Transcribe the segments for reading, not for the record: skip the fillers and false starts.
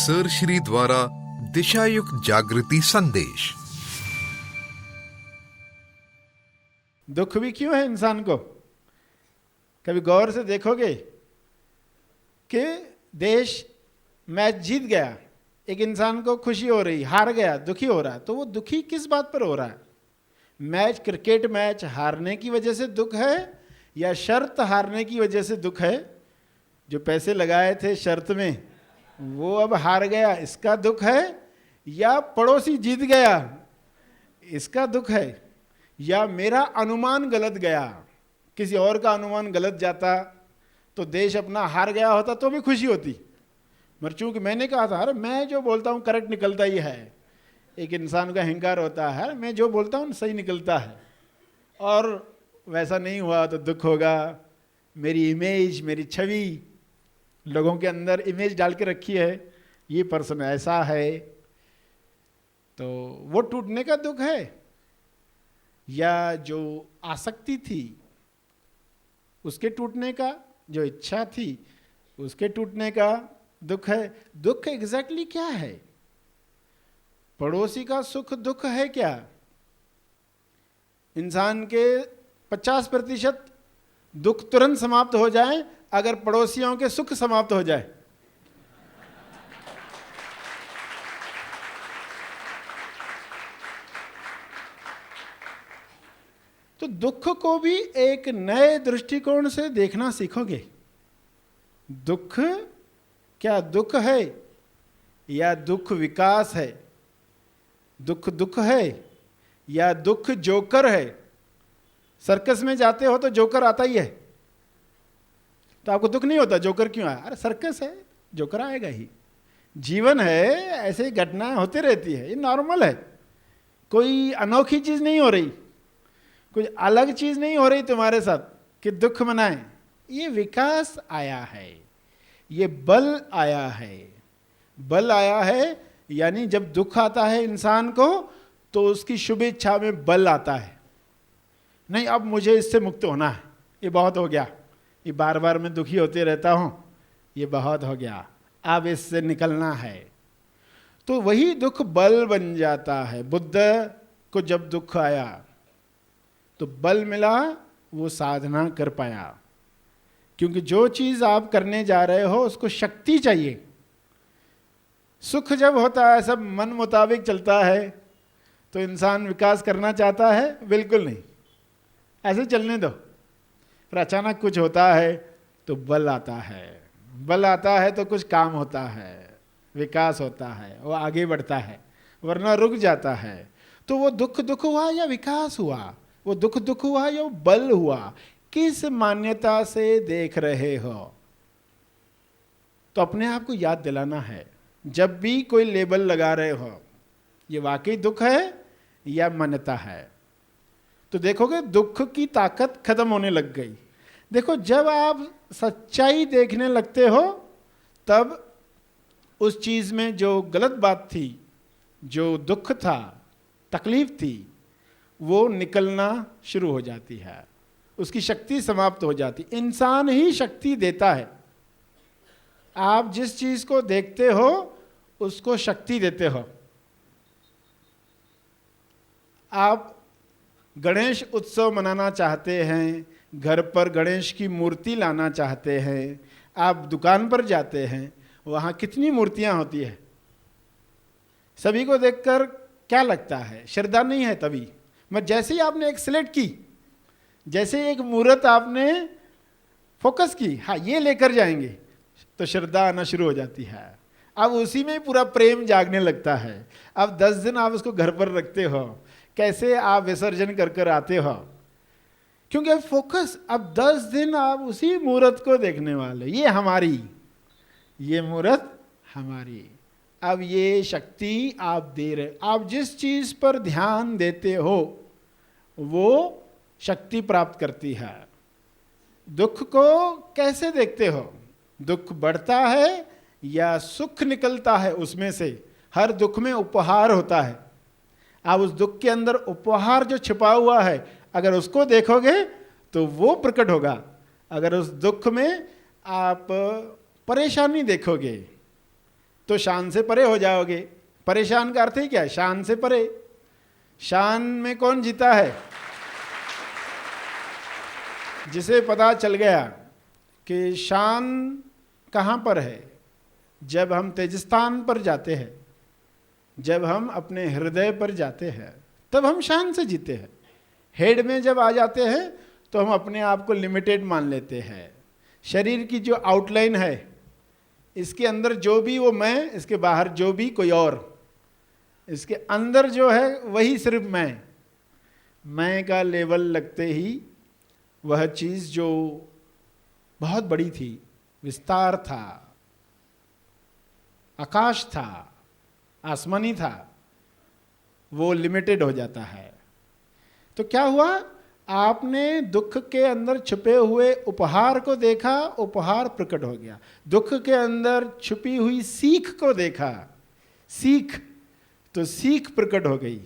Sir Shri द्वारा दिशायुक्त जागृति संदेश। दुख भी क्यों है इंसान को? कभी गौर से देखोगे कि देश मैच जीत गया, एक इंसान को खुशी हो रही, हार गया दुखी हो रहा है, तो वो दुखी किस बात पर हो रहा है? मैच, क्रिकेट मैच हारने की वजह से दुख है या शर्त हारने की वजह से दुख है? जो पैसे लगाए थे शर्त में वो अब हार गया, इसका दुख है? या पड़ोसी जीत गया इसका दुख है? या मेरा अनुमान गलत गया, किसी और का अनुमान गलत जाता तो देश अपना हार गया होता तो भी खुशी होती, मगर चूंकि मैंने कहा था अरे मैं जो बोलता हूँ करेक्ट निकलता ही है, एक इंसान का अहंकार होता है, मैं जो बोलता हूँ सही निकलता है, और वैसा नहीं हुआ तो दुख होगा। मेरी इमेज, मेरी छवि, लोगों के अंदर इमेज डाल के रखी है, ये पर्सन ऐसा है, तो वो टूटने का दुख है? या जो आसक्ति थी उसके टूटने का, जो इच्छा थी उसके टूटने का दुख है? दुख एग्जैक्टली क्या है? पड़ोसी का सुख दुख है क्या? इंसान के 50% दुख तुरंत समाप्त हो जाए अगर पड़ोसियों के सुख समाप्त हो जाए। तो दुख को भी एक नए दृष्टिकोण से देखना सीखोगे। दुख क्या दुख है या दुख विकास है? दुख दुख है या दुख जोकर है? सर्कस में जाते हो तो जोकर आता ही है, तो आपको दुख नहीं होता जोकर क्यों आया? अरे सर्कस है, जोकर आएगा ही। जीवन है, ऐसे ही घटनाएं होती रहती है, ये नॉर्मल है, कोई अनोखी चीज नहीं हो रही, कुछ अलग चीज नहीं हो रही तुम्हारे साथ कि दुख मनाए। ये विकास आया है, ये बल आया है। बल आया है यानी जब दुख आता है इंसान को तो उसकी शुभ इच्छा में बल आता है। नहीं अब मुझे इससे मुक्त होना है, ये बहुत हो गया, ये बार बार मैं दुखी होते रहता हूं, ये बहुत हो गया, अब इससे निकलना है। तो वही दुख बल बन जाता है। बुद्ध को जब दुख आया तो बल मिला, वो साधना कर पाया, क्योंकि जो चीज आप करने जा रहे हो उसको शक्ति चाहिए। सुख जब होता है, सब मन मुताबिक चलता है, तो इंसान विकास करना चाहता है? बिल्कुल नहीं, ऐसे चलने दो। पर अचानक कुछ होता है तो बल आता है, बल आता है तो कुछ काम होता है, विकास होता है, वो आगे बढ़ता है, वरना रुक जाता है। तो वो दुख दुख हुआ या विकास हुआ? वो दुख दुख हुआ या वो बल हुआ? किस मान्यता से देख रहे हो? तो अपने आप को याद दिलाना है, जब भी कोई लेबल लगा रहे हो, ये वाकई दुख है या मान्यता है? तो देखोगे दुख की ताकत खत्म होने लग गई। देखो जब आप सच्चाई देखने लगते हो तब उस चीज में जो गलत बात थी, जो दुख था, तकलीफ थी, वो निकलना शुरू हो जाती है, उसकी शक्ति समाप्त हो जाती। इंसान ही शक्ति देता है। आप जिस चीज को देखते हो उसको शक्ति देते हो। आप गणेश उत्सव मनाना चाहते हैं, घर पर गणेश की मूर्ति लाना चाहते हैं, आप दुकान पर जाते हैं, वहाँ कितनी मूर्तियाँ होती है, सभी को देखकर क्या लगता है? श्रद्धा नहीं है तभी। मगर जैसे ही आपने एक सिलेक्ट की, जैसे एक मूर्त आपने फोकस की, हाँ ये लेकर जाएंगे, तो श्रद्धा आना शुरू हो जाती है। अब उसी में पूरा प्रेम जागने लगता है। अब 10 दिन आप उसको घर पर रखते हो, कैसे आप विसर्जन कर कर आते हो, क्योंकि अब फोकस, अब 10 दिन आप उसी मूर्त को देखने वाले, ये हमारी, ये मूर्त हमारी। अब ये शक्ति आप दे रहे, आप जिस चीज पर ध्यान देते हो वो शक्ति प्राप्त करती है। दुख को कैसे देखते हो? दुख बढ़ता है या सुख निकलता है उसमें से? हर दुख में उपहार होता है। आप उस दुख के अंदर उपहार जो छिपा हुआ है, अगर उसको देखोगे तो वो प्रकट होगा। अगर उस दुख में आप परेशानी देखोगे तो शान से परे हो जाओगे। परेशान का अर्थ ही क्या है? शान से परे। शान में कौन जीता है? जिसे पता चल गया कि शान कहाँ पर है, जब हम तेजस्थान पर जाते हैं, जब हम अपने हृदय पर जाते हैं, तब हम शान से जीते हैं। हेड में जब आ जाते हैं तो हम अपने आप को लिमिटेड मान लेते हैं। शरीर की जो आउटलाइन है, इसके अंदर जो भी वो मैं, इसके बाहर जो भी कोई और, इसके अंदर जो है वही सिर्फ मैं का लेवल लगते ही वह चीज़ जो बहुत बड़ी थी, विस्तार था, आकाश था, आसमानी था, वो लिमिटेड हो जाता है। तो क्या हुआ? आपने दुख के अंदर छुपे हुए उपहार को देखा, उपहार प्रकट हो गया। दुख के अंदर छुपी हुई सीख को देखा, सीख, तो सीख प्रकट हो गई।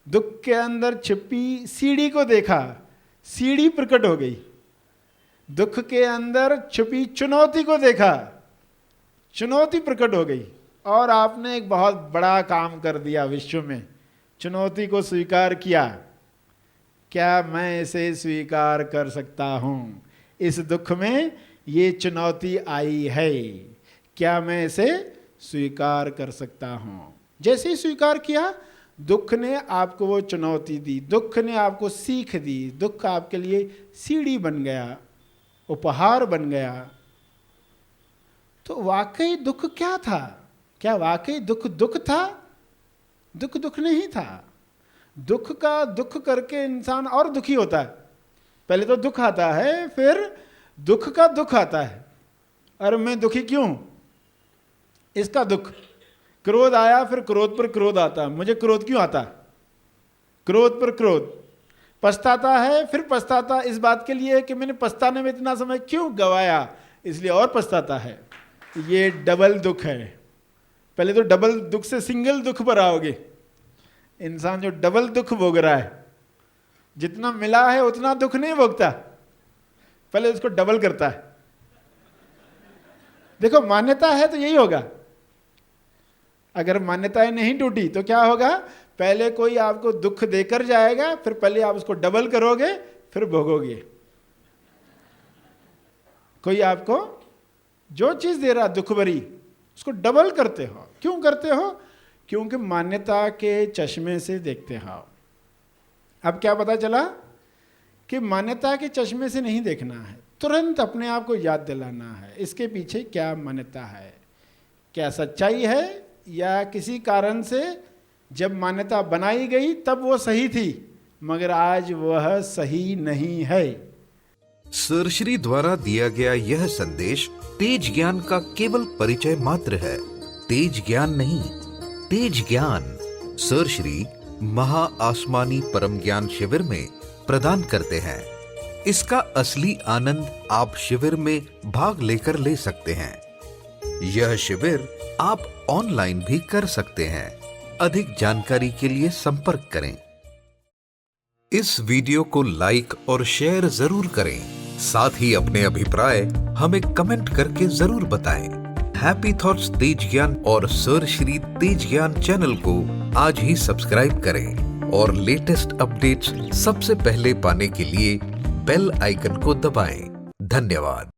दुख के अंदर छुपी सीढ़ी को देखा, सीढ़ी प्रकट हो गई। दुख के अंदर छुपी चुनौती को देखा, चुनौती प्रकट हो गई। और आपने एक बहुत बड़ा काम कर दिया विश्व में, चुनौती को स्वीकार किया। क्या मैं इसे स्वीकार कर सकता हूँ? इस दुख में ये चुनौती आई है, क्या मैं इसे स्वीकार कर सकता हूँ? जैसे ही स्वीकार किया, दुख ने आपको वो चुनौती दी, दुख ने आपको सीख दी, दुख आपके लिए सीढ़ी बन गया, उपहार बन गया। तो वाकई दुख क्या था? क्या वाकई दुख दुख था? दुख दुख नहीं था। दुख का दुख करके इंसान और दुखी होता है। पहले तो दुख आता है, फिर दुख का दुख आता है। अरे मैं दुखी क्यों? इसका दुख। क्रोध आया, फिर क्रोध पर क्रोध आता। मुझे क्रोध क्यों आता? क्रोध पर क्रोध। पछताता है, फिर पछताता इस बात के लिए कि मैंने पछताने में इतना समय क्यों गवाया, इसलिए और पछताता है। ये डबल दुख है। पहले तो डबल दुख से सिंगल दुख पर आओगे। इंसान जो डबल दुख भोग रहा है, जितना मिला है उतना दुख नहीं भोगता, पहले उसको डबल करता है। देखो, मान्यता है तो यही होगा। अगर मान्यताएं नहीं टूटी तो क्या होगा? पहले कोई आपको दुख देकर जाएगा, फिर पहले आप उसको डबल करोगे, फिर भोगोगे। कोई आपको जो चीज दे रहा दुख भरी, उसको डबल करते हो। क्यों करते हो? क्योंकि मान्यता के चश्मे से देखते हो। अब क्या पता चला कि मान्यता के चश्मे से नहीं देखना है, तुरंत अपने आप को याद दिलाना है इसके पीछे क्या मान्यता है, क्या सच्चाई है, या किसी कारण से जब मान्यता बनाई गई तब वो सही थी, मगर आज वह सही नहीं है। सरश्री द्वारा दिया गया यह संदेश तेज ज्ञान का केवल परिचय मात्र है। तेज ज्ञान नहीं, तेज ज्ञान सरश्री महा आसमानी परम ज्ञान शिविर में प्रदान करते हैं। इसका असली आनंद आप शिविर में भाग लेकर ले सकते हैं। यह शिविर आप ऑनलाइन भी कर सकते हैं। अधिक जानकारी के लिए संपर्क करें। इस वीडियो को लाइक और शेयर जरूर करें। साथ ही अपने अभिप्राय हमें कमेंट करके जरूर बताएं। हैप्पी थॉट्स तेज ज्ञान और सरश्री तेज ज्ञान चैनल को आज ही सब्सक्राइब करें और लेटेस्ट अपडेट्स सबसे पहले पाने के लिए बेल आइकन को दबाएं। धन्यवाद।